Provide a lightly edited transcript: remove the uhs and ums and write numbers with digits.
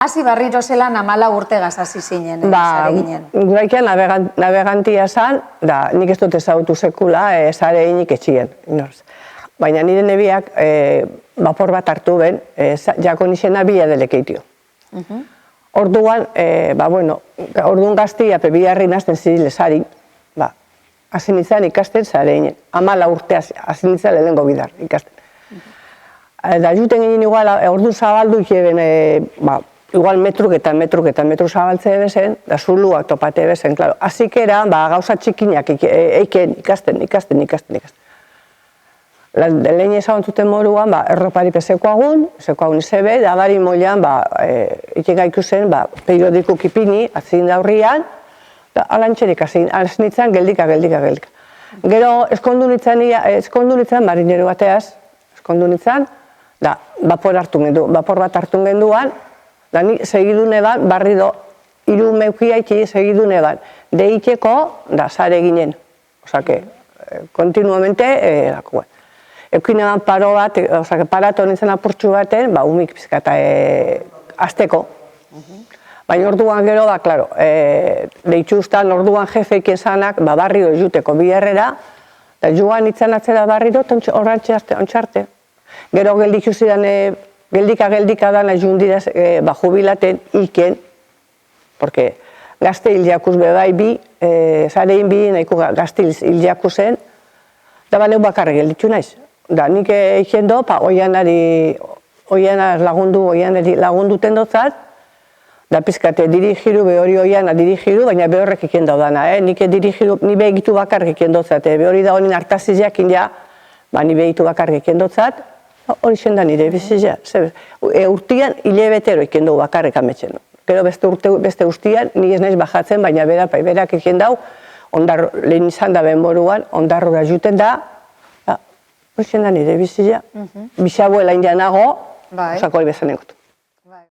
Hasi barriro zelan 14 urtegaz hasi zinen, zare ginen. Guraikia navegantia zan, da nik ez dut ezagutu sekula, zare inik etxien. Baina nire nebiak vapor bat hartu ben, jakon izena bila delekeitio. Orduan, orduan gaztia pebiarri nazten zidile zari, hasi nintzen ikasten zare inen. 14 urte hasi nintzen lehenko bidar ikasten. Da juten ginen igual, orduan zabaldu ikeben, igual metruk eta metru zabaltze bezen, da zuluak topate bezen, klaro. Azikera, gauza txikinak eiken ikasten. Lehen ezaguntzuten moruan, erropari pesekoagun izebe, da bari moilan, ikega ikusen, periodiku kipini, atzin daurrian, da alantxerik azinitzen, geldika. Gero, eskondu nintzen, marinero bateaz, da vapor bat hartu genduan, da ni segidune ban, barrido, 3 meukia itxi segidune ban, deiteko, da zare ginen. Osake, kontinuamente, eukine ban paro bat, parato nintzen apurtxu baten, umik pizkata azteko. Baina orduan gero, klaro, deitxuztan orduan jefeiken zanak, barrio juteko biherrera, da joan nintzen atzera barrido, horrantxe ontxarte. Gero geldiku zidan, geldika dana jundiraz jubilaten iken, porque gazte hiljakuz bebai bi, zarein bi nahiko gazte hiljakuzen, da baleu bakarri gelditu naiz. Da nik iken do, oianari lagunduten dotzat, da pizkate dirigiru, behori oiana dirigiru, baina behorrek iken daudana. Nik dirigiru, ni behitu bakarrik iken dotzat, behori da honin hartaziziak india, ni behitu bakarrik iken dotzat, hori zendan nire bizizia. Urtian hilebetero iken dugu bakarrik ametxen. Gero beste urtian, ni ez naiz bajatzen, baina berak iken dau, lehen izan da benboruan, ondarrura juten da, hori zendan nire bizizia. Bisabuela indianago, osako hori bezanen gotu.